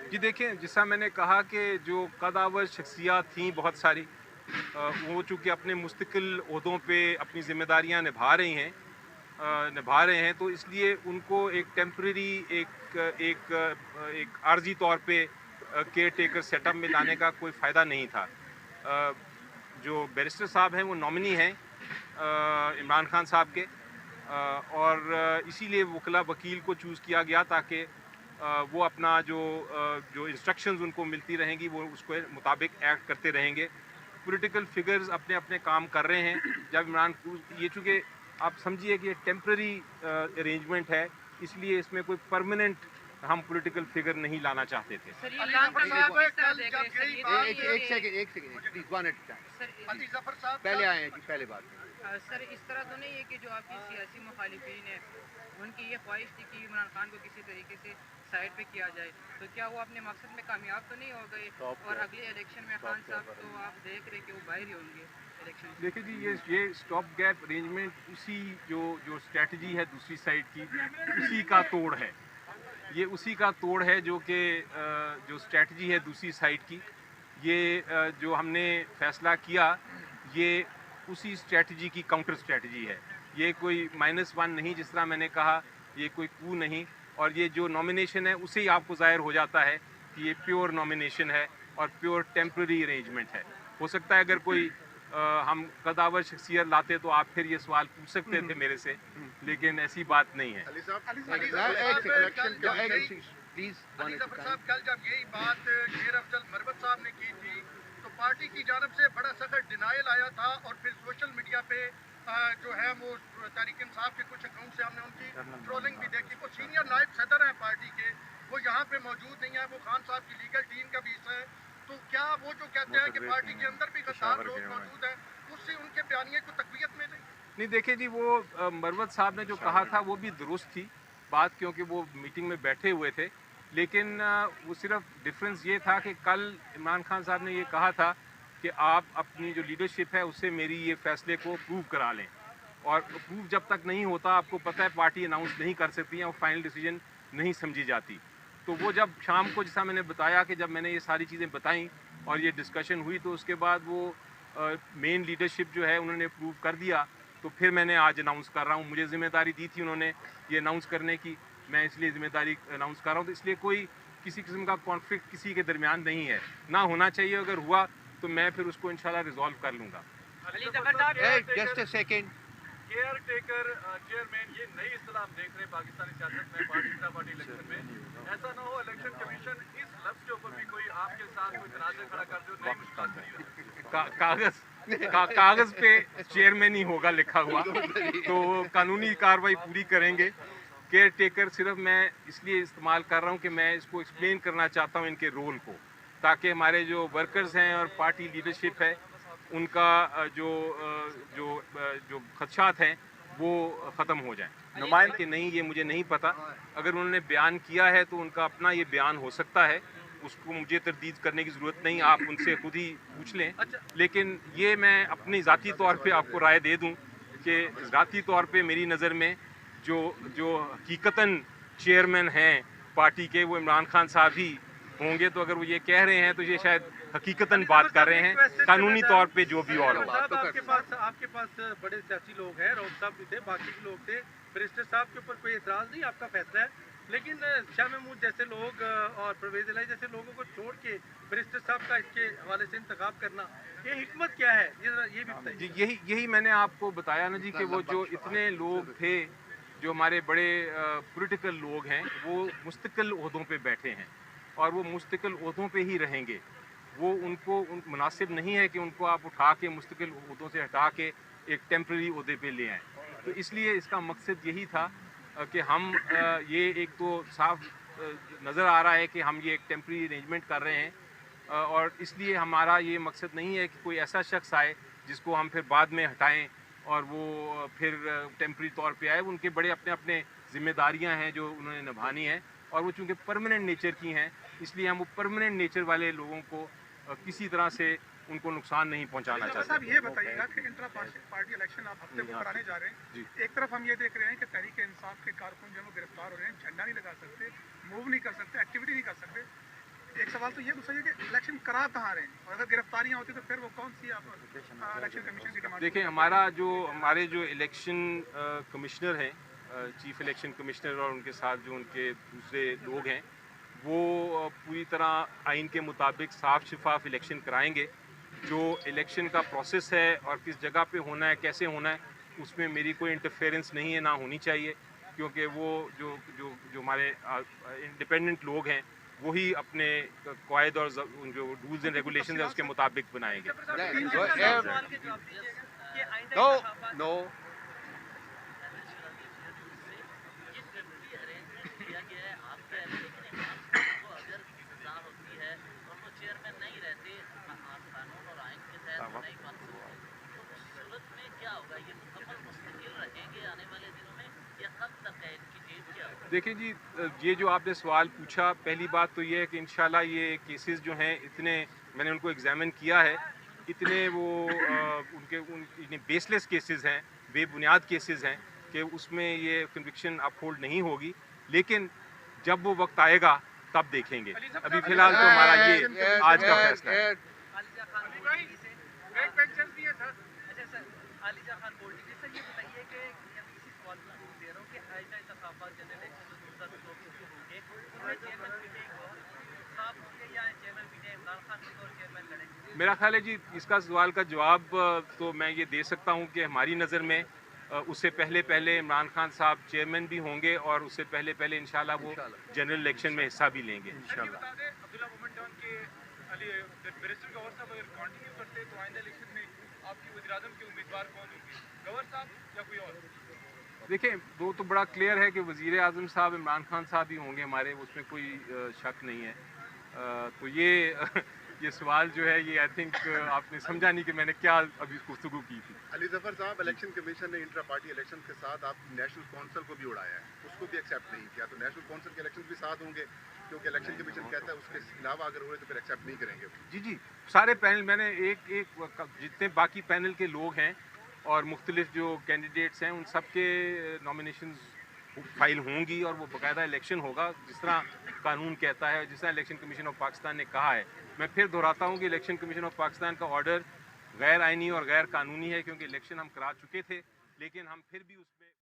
जी देखिए, जैसा मैंने कहा कि जो कदावर शख्सियात थीं बहुत सारी, वो चूँकि अपने मुस्तकिल ओहदों पे अपनी ज़िम्मेदारियाँ निभा रहे हैं, तो इसलिए उनको एक टेम्परेरी एक एक एक आर्ज़ी तौर पे केयर टेकर सेटअप में लाने का कोई फ़ायदा नहीं था। जो बैरिस्टर साहब हैं वो नॉमिनी हैं इमरान खान साहब के, और इसीलिए वकला वकील को चूज़ किया गया ताकि वो अपना जो इंस्ट्रक्शंस उनको मिलती रहेंगी वो उसके मुताबिक एक्ट करते रहेंगे। पॉलिटिकल फिगर्स अपने अपने काम कर रहे हैं। जब ये चूँकि आप समझिए कि ये टेम्पररी अरेंजमेंट है, इसलिए इसमें कोई परमानेंट हम पॉलिटिकल फिगर नहीं लाना चाहते थे। सर ये अली काम जफर करने साहब को किस तरह कल देख जब रहे हैं सर? यही ये बात तो एक ये second please one at time. Sir Ali Zafar साहब पहले आए हैं जी, पहले बात सर इस तरह तो नहीं है कि जो आपकी सियासी मुखालिफिन है उनकी ये ख्वाहिश थी कि इमरान खान को किसी तरीके से साइड पे किया जाए, तो क्या वो अपने मकसद में कामयाब तो नहीं हो गए? और अगले इलेक्शन में खान साहब तो आप देख रहे कि वो बाहर ही होंगे इलेक्शन से। देखिए जी, ये स्टॉप गैप अरेंजमेंट उसी जो जो स्ट्रेटजी है दूसरी साइड की, उसी का तोड़ है। ये उसी का तोड़ है जो कि जो स्ट्रेटजी है दूसरी साइड की, ये जो हमने फैसला किया, ये उसी स्ट्रेटजी की काउंटर स्ट्रेटजी है। ये कोई -1 नहीं, जिस तरह मैंने कहा, ये कोई कू नहीं। और ये जो नॉमिनेशन है उससे ही आपको ज़ाहिर हो जाता है कि ये प्योर नॉमिनेशन है और प्योर टेम्पररी अरेंजमेंट है। हो सकता है अगर कोई हम कदावर शख्सियत लाते तो आप फिर ये सवाल पूछ सकते थे मेरे से, लेकिन ऐसी बात नहीं है। अली जफर प्लीज साहब कल जब यही बात शेर अफजल मरवत साहब ने की थी तो पार्टी की जानब से बड़ा सख्त डिनाइल आया था, और फिर सोशल मीडिया पे जो है वो तारिक इंसाफ के कुछ अकाउंट से हमने उनकी ट्रोलिंग भी देखी। वो सीनियर नायब सदर हैं पार्टी के, वो यहाँ पे मौजूद नहीं है, वो खान साहब की लीगल टीम का भी हिस्सा है। तो क्या वो जो कहते हैं कि पार्टी के अंदर भी गद्दार लोग मौजूद हैं, उससे उनके बयानिए को तकवीत मिले? नहीं देखिए जी, वो मरवत साहब ने जो कहा था वो भी दुरुस्त थी बात, क्योंकि वो मीटिंग में बैठे हुए थे। लेकिन वो सिर्फ डिफरेंस ये था कि कल इमरान खान साहब ने ये कहा था कि आप अपनी जो लीडरशिप है उससे मेरी ये फैसले को प्रूव करा लें, और प्रूव जब तक नहीं होता, आपको पता है पार्टी अनाउंस नहीं कर सकती है, वो फाइनल डिसीजन नहीं समझी जाती। तो वो जब शाम को, जैसा मैंने बताया कि जब मैंने ये सारी चीज़ें बताई और ये डिस्कशन हुई, तो उसके बाद वो मेन लीडरशिप जो है उन्होंने प्रूव कर दिया। तो फिर मैंने आज अनाउंस कर रहा हूँ, मुझे ज़िम्मेदारी दी थी उन्होंने ये अनाउंस करने की, मैं इसलिए ज़िम्मेदारी अनाउंस कर रहा हूँ। तो इसलिए कोई किसी किस्म का कॉन्फ्लिक्ट किसी के दरमियान नहीं है, ना होना चाहिए। अगर हुआ तो मैं फिर उसको इंशाल्लाह रिजॉल्व कर लूँगा। अली जफर साहब just a second. Care taker chairman, ये नई इस्तेलाह हम देख रहे हैं पाकिस्तानी सियासत में पार्टी जनता पार्टी इलेक्शन में। ऐसा ना हो इलेक्शन कमीशन इस लफ्ज के ऊपर भी कोई आपके साथ कोई तनाज़े खड़ा कर दे, नई मुश्किल खड़ी हो। कागज़ पे चेयरमैन ही होगा लिखा हुआ, तो कानूनी कार्रवाई पूरी करेंगे। केयर टेकर सिर्फ मैं इसलिए इस्तेमाल कर रहा हूँ कि मैं इसको एक्सप्लेन करना चाहता हूँ इनके रोल को, ताकि हमारे जो वर्कर्स हैं और पार्टी लीडरशिप है उनका जो खदशात हैं वो ख़त्म हो जाएं। नुमाइंदे कि नहीं, ये मुझे नहीं पता। अगर उन्होंने बयान किया है तो उनका अपना ये बयान हो सकता है, उसको मुझे तरदीद करने की ज़रूरत नहीं, आप उनसे खुद ही पूछ लें। लेकिन ये मैं अपनी ज़ाती तौर पे आपको राय दे दूं कि ज़ाती तौर पे मेरी नज़र में जो जो हकीकतन चेयरमैन हैं पार्टी के, वो इमरान खान साहब ही होंगे। तो अगर वो ये कह रहे हैं तो ये शायद हकीकतन बात कर रहे हैं, कानूनी तौर पे जो भी और हो। आपके पास बड़े सियासी लोग हैं, रऊफ साहब भी थे, बाकी भी लोग थे, बैरिस्टर साहब के ऊपर कोई एतराज़ नहीं, आपका फैसला है। लेकिन शाह महमूद जैसे लोग और परवेज़ इलाही जैसे लोगों को छोड़ के बैरिस्टर साहब का इसके हवाले से इंतखाब करना, ये हिकमत क्या है, ये भी बताइए। जी, यही मैंने आपको बताया ना जी, कि वो जो इतने लोग थे, जो हमारे बड़े पॉलिटिकल लोग हैं, वो मुस्तकिल ओहदों पे बैठे हैं और वो मुस्तकिल ओहदों पे ही रहेंगे। वो उनको मुनासिब नहीं है कि उनको आप उठा के मुस्तकिल ओहदों से हटा के एक टेम्प्रेरी ओहदे पे ले आएँ। तो इसलिए इसका मकसद यही था कि हम ये एक तो साफ नज़र आ रहा है कि हम ये एक टेम्प्रेरी अरेंजमेंट कर रहे हैं, और इसलिए हमारा ये मकसद नहीं है कि कोई ऐसा शख्स आए जिसको हम फिर बाद में हटाएं और वो फिर टेम्प्रेरी तौर पे आए। उनके बड़े अपने अपने ज़िम्मेदारियां हैं जो उन्होंने निभानी है, और वो चूँकि परमानेंट नेचर की हैं, इसलिए हम वो परमानेंट नेचर वाले लोगों को किसी तरह से उनको नुकसान नहीं पहुंचाना चाहते। साहब ये बताइएगा कि इंट्रा पार्टी इलेक्शन आप हफ्ते को कराने जा रहे हैं, एक तरफ हम ये देख रहे हैं कि तहरीक इंसाफ के कारकुन जो गिरफ्तार हो रहे हैं, झंडा नहीं लगा सकते, मूव नहीं कर सकते, एक्टिविटी नहीं कर सकते। सवाल तो ये पूछा कि इलेक्शन करा कहाँ रहे हैं और अगर गिरफ्तारियां होती तो फिर वो कौन सी आप इलेक्शन कमीशन की डिमांड? देखिए हमारे जो इलेक्शन कमिश्नर हैं, चीफ इलेक्शन कमिश्नर और उनके साथ जो उनके दूसरे लोग हैं, वो पूरी तरह आइन के मुताबिक साफ शफाफ इलेक्शन कराएंगे। जो इलेक्शन का प्रोसेस है और किस जगह पे होना है, कैसे होना है, उसमें मेरी कोई इंटरफेरेंस नहीं है, ना होनी चाहिए, क्योंकि वो जो जो जो हमारे इंडिपेंडेंट लोग हैं वही अपने कायद और जो रूल्स एंड रेगुलेशन है उसके मुताबिक बनाएंगे। No, no. देखिए जी, ये जो आपने सवाल पूछा, पहली बात तो ये है कि इंशाल्लाह ये केसेस जो हैं इतने, मैंने उनको एग्जामिन किया है, इतने वो इतने बेसलेस केसेस हैं, बेबुनियाद केसेस हैं कि उसमें ये कन्विक्शन अपहोल्ड नहीं होगी। लेकिन जब वो वक्त आएगा तब देखेंगे। अभी फिलहाल तो हमारा ये आज का फैसला है। मेरा ख्याल है जी, इसका सवाल का जवाब तो मैं ये दे सकता हूँ कि हमारी नज़र में उससे पहले इमरान खान साहब चेयरमैन भी होंगे और उससे पहले इंशाल्लाह वो जनरल इलेक्शन में हिस्सा भी लेंगे इंशाल्लाह। अब्दुल्ला मोमेंटन के बैरिस्टर गवर साहब अगर कंटिन्यू करते तो आइंदा इलेक्शन में आपकी वज़ीर-ए-आज़म के उम्मीदवार कौन होंगे, गवर साहब या कोई और? देखिए, वो तो बड़ा क्लियर है कि वज़ीर आज़म साहब इमरान खान साहब ही होंगे हमारे, उसमें कोई शक नहीं है। तो ये सवाल जो है ये आई थिंक आपने समझा नहीं कि मैंने क्या अभी गुफ्तगू की थी। अली ज़फ़र साहब, इलेक्शन कमीशन ने इंट्रा पार्टी इलेक्शन के साथ आप नेशनल कौंसिल को भी उड़ाया है, उसको भी एक्सेप्ट नहीं किया, तो नेशनल कौंसिल के इलेक्शन भी साथ होंगे क्योंकि इलेक्शन कमीशन कहता है उसके अलावा अगर हुए तो फिर एक्सेप्ट नहीं करेंगे। जी, सारे पैनल, मैंने एक जितने बाकी पैनल के लोग हैं और मुख्तलिफ जो कैंडिडेट्स हैं उन सब के नॉमिनेशंस फाइल होंगी और वो बाकायदा इलेक्शन होगा जिस तरह कानून कहता है, जिस तरह इलेक्शन कमीशन ऑफ पाकिस्तान ने कहा है। मैं फिर दोहराता हूँ कि इलेक्शन कमीशन ऑफ पाकिस्तान का ऑर्डर गैर आइनी और गैर कानूनी है, क्योंकि इलेक्शन हम करा चुके थे, लेकिन हम फिर भी उस